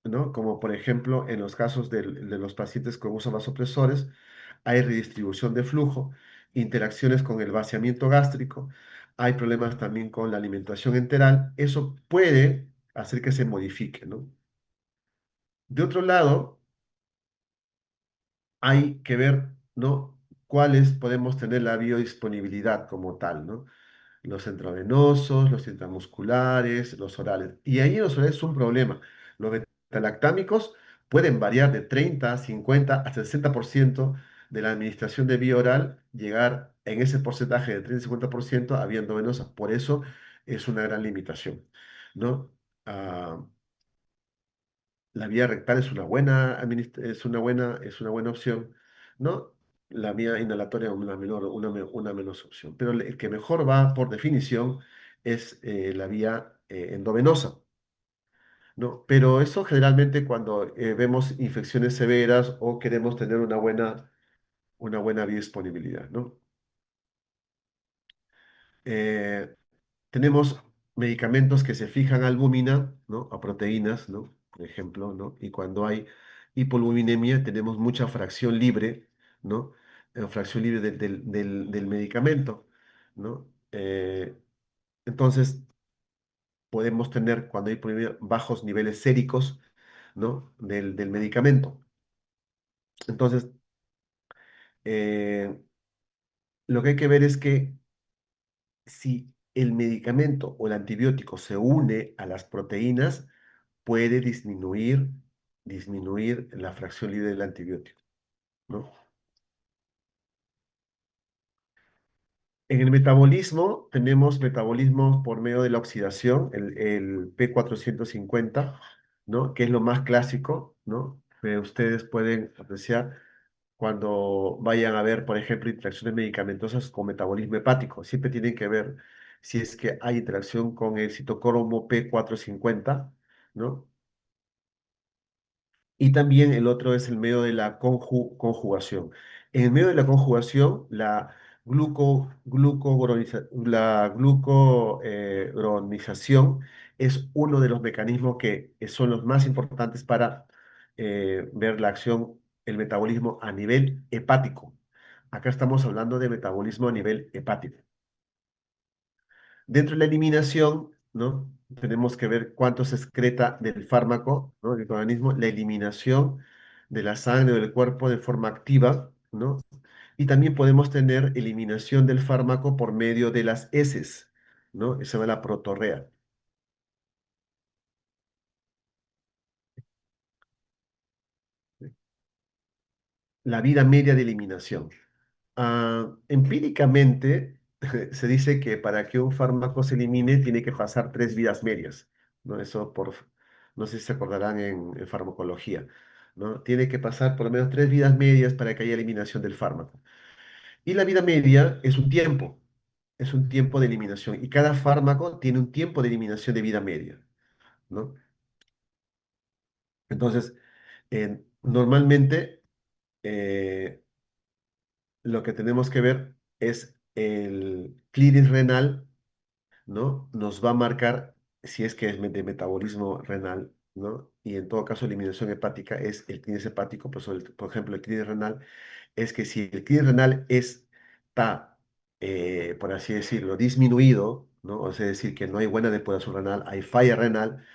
¿No? Como por ejemplo en los casos de los pacientes con uso de vasopresores, hay redistribución de flujo, interacciones con el vaciamiento gástrico, hay problemas también con la alimentación enteral, eso puede hacer que se modifique, ¿no? De otro lado, hay que ver, ¿no? Cuáles podemos tener la biodisponibilidad como tal, ¿no? Los intravenosos, los intramusculares, los orales. Y ahí los orales es un problema. Los betalactámicos pueden variar de 30, 50 hasta 60% de la administración de vía oral, llegar en ese porcentaje de 30-50% a vía endovenosa. Por eso es una gran limitación, ¿no? Ah, la vía rectal es una buena opción, ¿no? La vía inhalatoria una menos opción. Pero el que mejor va por definición es la vía endovenosa, ¿no? Pero eso generalmente cuando vemos infecciones severas o queremos tener una buena biodisponibilidad, ¿no? Eh, Tenemos medicamentos que se fijan a albúmina, ¿no? A proteínas, ¿no? Por ejemplo, ¿no? Y cuando hay hipoluminemia, tenemos mucha fracción libre, ¿no? Fracción libre del medicamento, ¿no? Entonces, podemos tener, cuando hay hipoluminemia, bajos niveles séricos, ¿no? Del medicamento. Entonces, eh, lo que hay que ver es que si el medicamento o el antibiótico se une a las proteínas, puede disminuir la fracción libre del antibiótico, ¿no? En el metabolismo, tenemos metabolismo por medio de la oxidación, el P450, ¿no? Que es lo más clásico, ¿no? Que ustedes pueden apreciar cuando vayan a ver, por ejemplo, interacciones medicamentosas con metabolismo hepático. Siempre tienen que ver si es que hay interacción con el citocromo P450, ¿no? Y también el otro es el medio de la conjugación. En el medio de la conjugación, la glucuronización es uno de los mecanismos que son los más importantes para ver la acción, el metabolismo a nivel hepático. Acá estamos hablando de metabolismo a nivel hepático. Dentro de la eliminación, ¿no? Tenemos que ver cuánto se excreta del fármaco, ¿no? Del organismo, la eliminación de la sangre o del cuerpo de forma activa, ¿no? Y también podemos tener eliminación del fármaco por medio de las heces, ¿no? Esa es la protorrea. La vida media de eliminación. Empíricamente, se dice que para que un fármaco se elimine tiene que pasar 3 vidas medias, ¿no? No sé si se acordarán en farmacología, ¿no? Tiene que pasar por lo menos 3 vidas medias para que haya eliminación del fármaco. Y la vida media es un tiempo de eliminación, y cada fármaco tiene un tiempo de eliminación de vida media, ¿no? Entonces, normalmente, eh, lo que tenemos que ver es el clearance renal, ¿no? Nos va a marcar si es que es de metabolismo renal, ¿no? Y en todo caso, eliminación hepática es el clearance hepático, por ejemplo, el clearance renal es que si el clearance renal es está, por así decirlo, disminuido, ¿no? O sea, es decir, que no hay buena depuración renal, hay falla renal,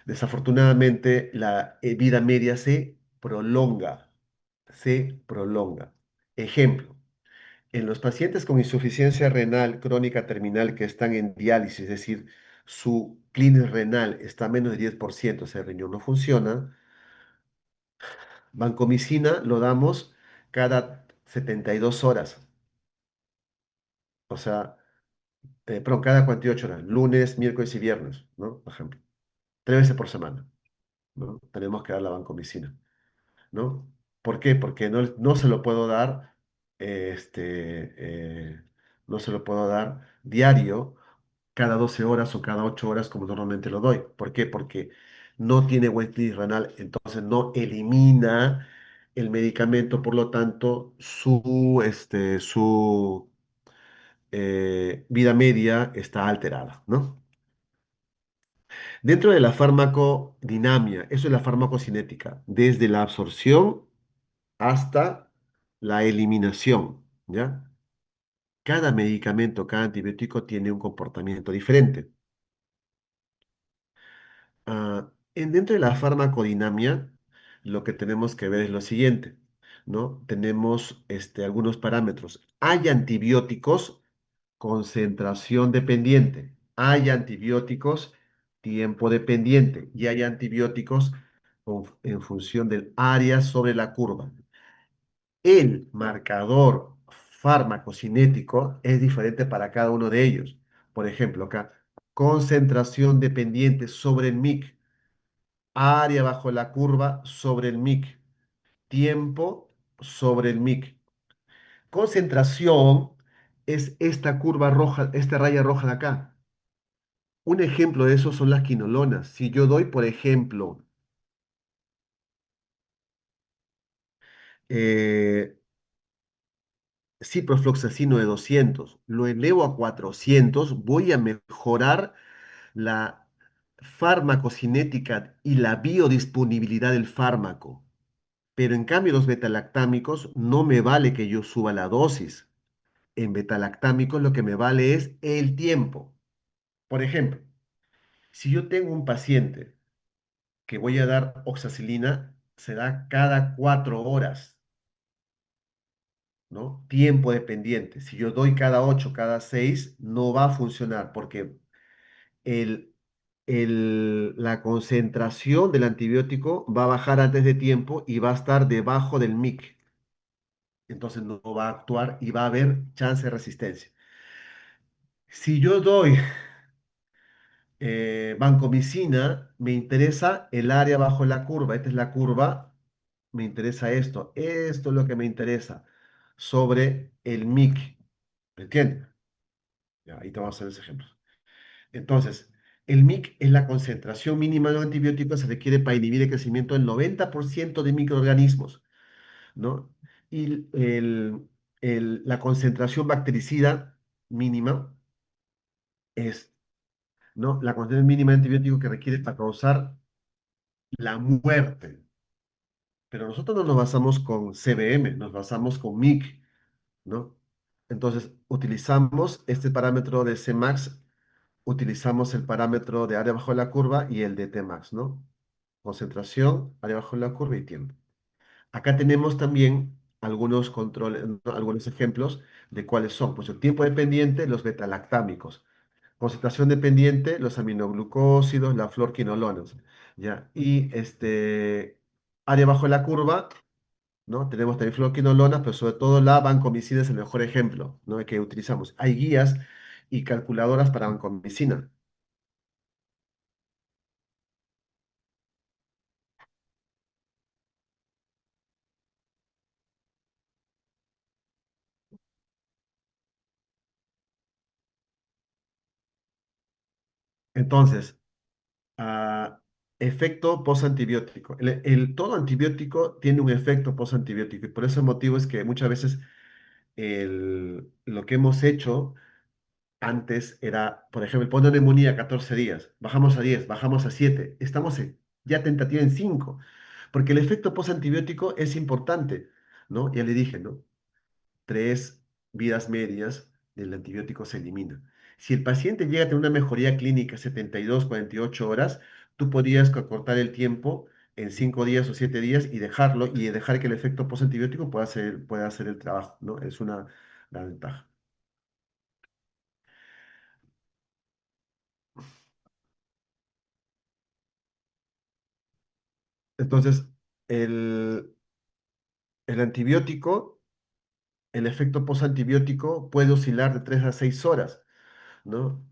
desafortunadamente la vida media se prolonga, se prolonga. Ejemplo, en los pacientes con insuficiencia renal crónica terminal que están en diálisis, es decir, su clínica renal está a menos de 10%, o sea, el riñón no funciona, vancomicina lo damos cada 72 horas, o sea, perdón, cada 48 horas, lunes, miércoles y viernes, ¿no? Por ejemplo, 3 veces por semana, ¿no? Tenemos que dar la vancomicina, ¿no? ¿Por qué? Porque no se lo puedo dar, no se lo puedo dar diario, cada 12 horas o cada 8 horas como normalmente lo doy. ¿Por qué? Porque no tiene buen clínico renal, entonces no elimina el medicamento, por lo tanto, su vida media está alterada, ¿no? Dentro de la farmacodinamia, eso es la farmacocinética, desde la absorción hasta la eliminación, ¿ya? Cada medicamento, cada antibiótico tiene un comportamiento diferente. Dentro de la farmacodinamia, lo que tenemos que ver es lo siguiente, ¿no? Tenemos algunos parámetros. Hay antibióticos concentración dependiente, hay antibióticos tiempo dependiente y hay antibióticos en función del área sobre la curva. El marcador farmacocinético es diferente para cada uno de ellos. Por ejemplo, acá, concentración dependiente sobre el MIC, área bajo la curva sobre el MIC, tiempo sobre el MIC. Concentración es esta curva roja, esta raya roja de acá. Un ejemplo de eso son las quinolonas. Si yo doy, por ejemplo, eh, ciprofloxacino de 200, lo elevo a 400, voy a mejorar la farmacocinética y la biodisponibilidad del fármaco. Pero en cambio los betalactámicos no me vale que yo suba la dosis. En betalactámicos lo que me vale es el tiempo. Por ejemplo, si yo tengo un paciente que voy a dar oxacilina, se da cada 4 horas, ¿no? Tiempo dependiente. Si yo doy cada 8, cada 6, no va a funcionar porque el, la concentración del antibiótico va a bajar antes de tiempo y va a estar debajo del MIC. Entonces no va a actuar y va a haber chance de resistencia. Si yo doy vancomicina, me interesa el área bajo la curva. Esta es la curva, me interesa esto. Esto es lo que me interesa sobre el MIC. ¿Me entiendes? Ya, ahí te vamos a hacer ese ejemplo. Entonces, el MIC es la concentración mínima de un antibiótico que se requiere para inhibir el crecimiento del 90% de microorganismos, ¿no? Y la concentración bactericida mínima es, ¿no? La concentración mínima de antibiótico que requiere para causar la muerte. Pero nosotros no nos basamos con CBM, nos basamos con MIC, ¿no? Entonces, utilizamos este parámetro de Cmax, utilizamos el parámetro de área bajo la curva y el de Tmax, ¿no? Concentración, área bajo la curva y tiempo. Acá tenemos también algunos controles, ¿no? Algunos ejemplos de cuáles son. Pues el tiempo dependiente, los betalactámicos. Concentración dependiente, los aminoglucósidos, la fluorquinolonas, ¿ya? Y área bajo la curva, ¿no? Tenemos también fluoroquinolonas, pero sobre todo la vancomicina es el mejor ejemplo, ¿no? Que utilizamos. Hay guías y calculadoras para vancomicina. Entonces, ah, efecto posantibiótico. Todo antibiótico tiene un efecto posantibiótico y por ese motivo es que muchas veces lo que hemos hecho antes era, por ejemplo, poner neumonía 14 días, bajamos a 10, bajamos a 7, estamos ya tentativa en 5, porque el efecto posantibiótico es importante, ¿no? Ya le dije, ¿no? 3 vidas medias del antibiótico se elimina. Si el paciente llega a tener una mejoría clínica 72, 48 horas, tú podrías acortar el tiempo en 5 días o 7 días y dejarlo y dejar que el efecto postantibiótico pueda hacer el trabajo, ¿no? Es una gran ventaja. Entonces, el, el antibiótico, el efecto postantibiótico puede oscilar de 3 a 6 horas, ¿no?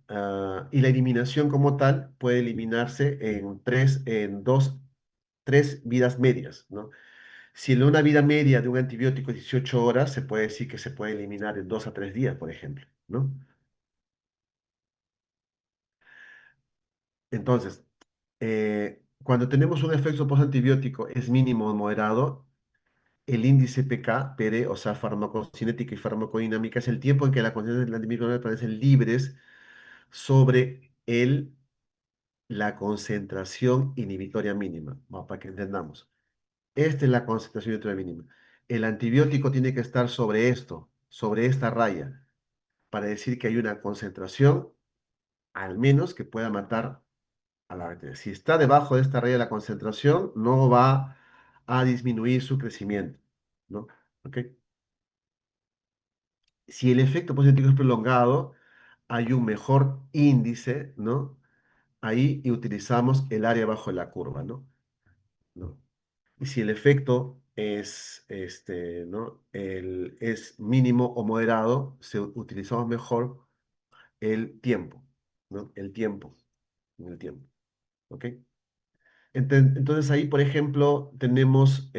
Y la eliminación como tal puede eliminarse en 3 vidas medias, ¿no? Si en una vida media de un antibiótico es 18 horas, se puede decir que se puede eliminar en 2 a 3 días, por ejemplo, ¿no? Entonces, cuando tenemos un efecto postantibiótico es mínimo o moderado, el índice PK, PD, o sea, farmacocinética y farmacodinámica, es el tiempo en que la concentración del antimicrobiano permanecen libres sobre la concentración inhibitoria mínima, para que entendamos. Esta es la concentración inhibitoria mínima. El antibiótico tiene que estar sobre esto, sobre esta raya, para decir que hay una concentración, al menos que pueda matar a la bacteria. Si está debajo de esta raya de la concentración, no va a disminuir su crecimiento, ¿no? ¿Ok? Si el efecto positivo es prolongado, hay un mejor índice, ¿no? Ahí y utilizamos el área bajo de la curva, ¿no? ¿No? Y si el efecto ¿no? Es mínimo o moderado, utilizamos mejor el tiempo, ¿no? El tiempo, ¿ok? Entonces ahí, por ejemplo, tenemos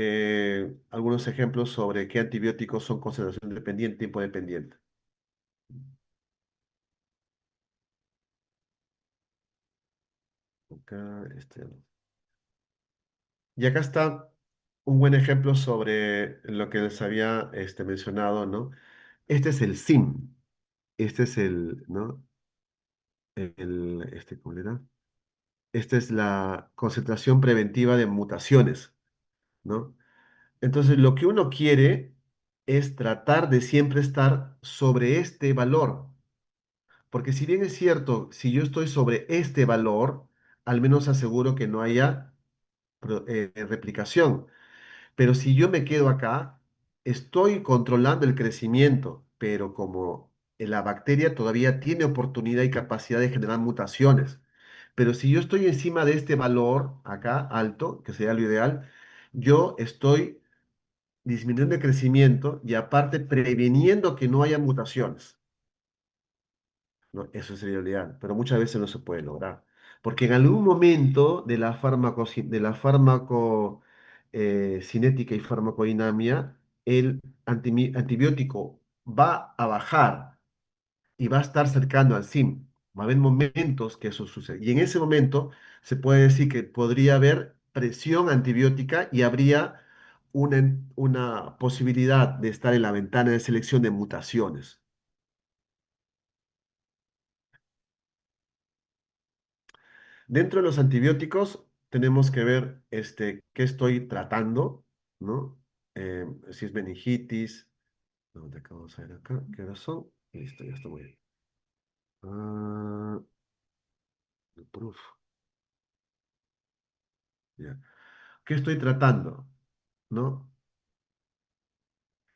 algunos ejemplos sobre qué antibióticos son concentración dependiente, tiempo dependiente. Acá, Y acá está un buen ejemplo sobre lo que les había mencionado, ¿no? Este es el SIM, este es ¿no? ¿Cómo era? Esta es la concentración preventiva de mutaciones, ¿no? Entonces, lo que uno quiere es tratar de siempre estar sobre este valor, porque si bien es cierto, si yo estoy sobre este valor, al menos aseguro que no haya replicación. Pero si yo me quedo acá, estoy controlando el crecimiento, pero como la bacteria todavía tiene oportunidad y capacidad de generar mutaciones. Pero si yo estoy encima de este valor acá, alto, que sería lo ideal, yo estoy disminuyendo el crecimiento y aparte previniendo que no haya mutaciones, ¿no? Eso sería lo ideal, pero muchas veces no se puede lograr. Porque en algún momento de la fármaco cinética y farmacodinamia, el antibiótico va a bajar y va a estar cercano al SIM. Va a haber momentos que eso sucede. Y en ese momento se puede decir que podría haber presión antibiótica y habría una posibilidad de estar en la ventana de selección de mutaciones. Dentro de los antibióticos tenemos que ver qué estoy tratando, ¿no? Si es meningitis, no, te acabo de ver acá, ¿qué horas son? Listo, ya está muy bien. Ah, proof, ya. ¿Qué estoy tratando? ¿No?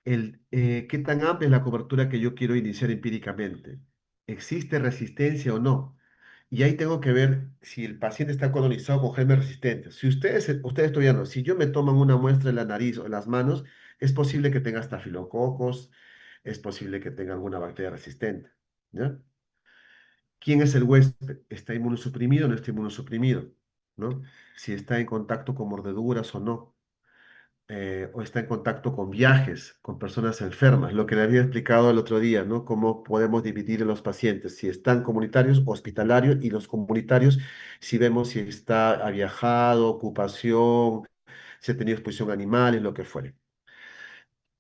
¿Qué tan amplia es la cobertura que yo quiero iniciar empíricamente? ¿Existe resistencia o no? Y ahí tengo que ver si el paciente está colonizado con gérmenes resistentes. Si ustedes estudiando, si yo me toman una muestra en la nariz o en las manos, es posible que tenga estafilococos, es posible que tenga alguna bacteria resistente, ¿ya? ¿Quién es el huésped? ¿Está inmunosuprimido o no está inmunosuprimido? ¿No? Si está en contacto con mordeduras o no, o está en contacto con viajes, con personas enfermas, lo que le había explicado el otro día, ¿no? Cómo podemos dividir a los pacientes, si están comunitarios, hospitalarios, y los comunitarios, si vemos si ha viajado, ocupación, si ha tenido exposición a animales, lo que fuere.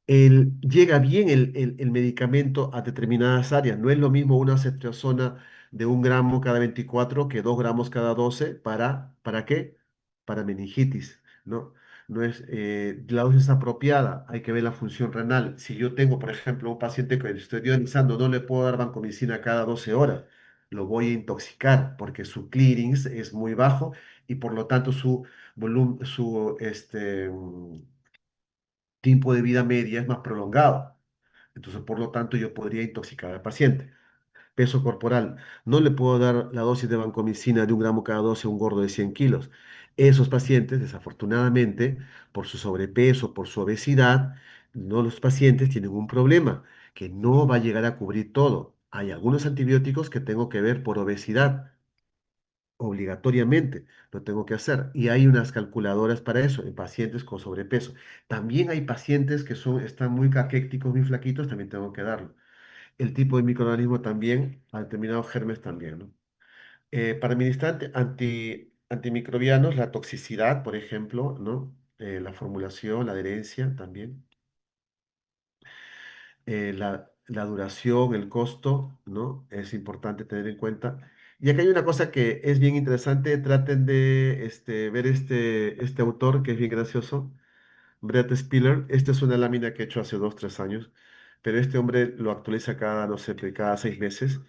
Llega bien el medicamento a determinadas áreas. No es lo mismo una ceftriaxona de 1 gramo cada 24 que 2 gramos cada 12 ¿para qué? Para meningitis, ¿no? la dosis apropiada, hay que ver la función renal. Si yo tengo, por ejemplo, un paciente que estoy ionizando, no le puedo dar vancomicina cada 12 horas, lo voy a intoxicar porque su clearance es muy bajo y por lo tanto su volumen, tiempo de vida media es más prolongado. Entonces, por lo tanto, yo podría intoxicar al paciente. Peso corporal. No le puedo dar la dosis de vancomicina de 1 gramo cada 12 a un gordo de 100 kilos. Esos pacientes, desafortunadamente, por su sobrepeso, por su obesidad, no los pacientes tienen un problema que no va a llegar a cubrir todo. Hay algunos antibióticos que tengo que ver por obesidad, obligatoriamente lo tengo que hacer. Y hay unas calculadoras para eso en pacientes con sobrepeso. También hay pacientes que están muy caquéticos, muy flaquitos, también tengo que darlo. El tipo de microorganismo también, a determinados gérmenes también, ¿no? Para administrar antimicrobianos, la toxicidad, por ejemplo, ¿no? La formulación, la adherencia también, la duración, el costo, ¿no? Es importante tener en cuenta. Y acá hay una cosa que es bien interesante, traten de ver este autor que es bien gracioso, Brett Spiller. Esta es una lámina que he hecho hace 2, 3 años, pero este hombre lo actualiza cada, no sé, cada 6 meses.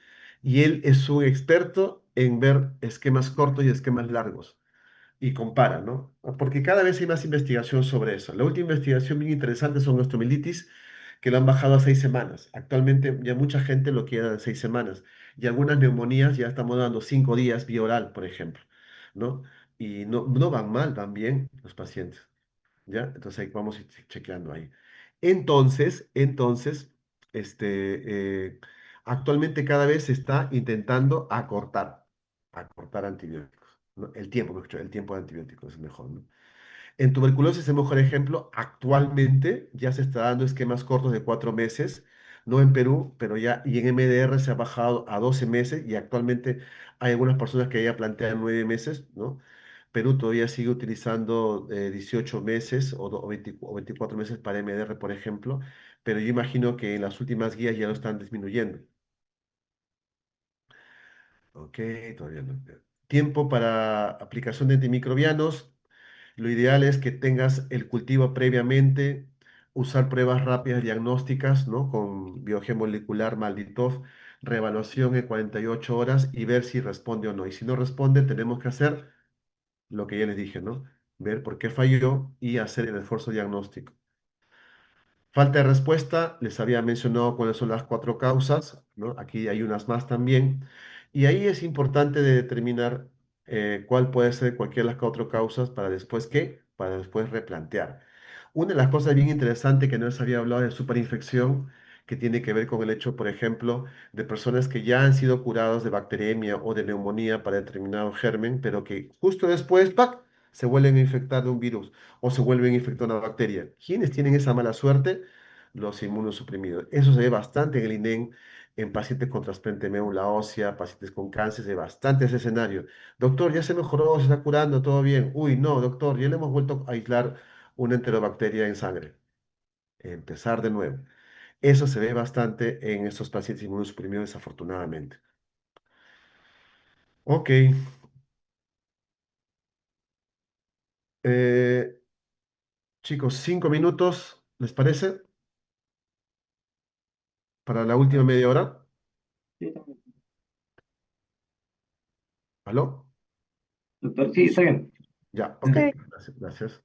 Y él es un experto en ver esquemas cortos y esquemas largos y compara, ¿no? Porque cada vez hay más investigación sobre eso. La última investigación bien interesante son osteomielitis, que lo han bajado a 6 semanas. Actualmente ya mucha gente lo quiere en 6 semanas. Y algunas neumonías ya estamos dando 5 días vía oral, por ejemplo, ¿no? Y no van mal, van bien los pacientes. ¿Ya? Entonces ahí vamos a ir chequeando ahí. Entonces, este, actualmente cada vez se está intentando acortar antibióticos, ¿no? El tiempo, mejor dicho, el tiempo de antibióticos es mejor, ¿no? En tuberculosis, el mejor ejemplo, actualmente ya se está dando esquemas cortos de 4 meses, no en Perú, pero ya, y en MDR se ha bajado a 12 meses y actualmente hay algunas personas que ya plantean 9 meses, ¿no? Perú todavía sigue utilizando 18 meses o 24 meses para MDR, por ejemplo, pero yo imagino que en las últimas guías ya lo están disminuyendo. Ok, todavía no. Tiempo para aplicación de antimicrobianos. Lo ideal es que tengas el cultivo previamente, usar pruebas rápidas diagnósticas, ¿no? Con biología molecular, MALDI-TOF, reevaluación en 48 horas y ver si responde o no. Y si no responde, tenemos que hacer lo que ya les dije, ¿no? Ver por qué falló y hacer el esfuerzo diagnóstico. Falta de respuesta, les había mencionado cuáles son las 4 causas, ¿no? Aquí hay unas más también. Y ahí es importante de determinar cuál puede ser cualquiera de las 4 causas para después qué, para después replantear. Una de las cosas bien interesantes que no les había hablado de superinfección, que tiene que ver con el hecho, por ejemplo, de personas que ya han sido curados de bacteriemia o de neumonía para determinado germen, pero que justo después, ¡pac!, se vuelven a infectar de un virus o se vuelven a infectar una bacteria. ¿Quiénes tienen esa mala suerte? Los inmunosuprimidos. Eso se ve bastante en el INEM, en pacientes con trasplante de médula ósea, pacientes con cáncer, se ve bastante ese escenario. Doctor, ya se mejoró, se está curando, todo bien. Uy, no, doctor, ya le hemos vuelto a aislar una enterobacteria en sangre. Empezar de nuevo. Eso se ve bastante en estos pacientes inmunosuprimidos, desafortunadamente. Ok. eh, Chicos, 5 minutos, ¿les parece? Para la última media hora. Sí, también. ¿Aló? Doctor, sí, está bien. Ya, ok. Ok. Gracias. Gracias.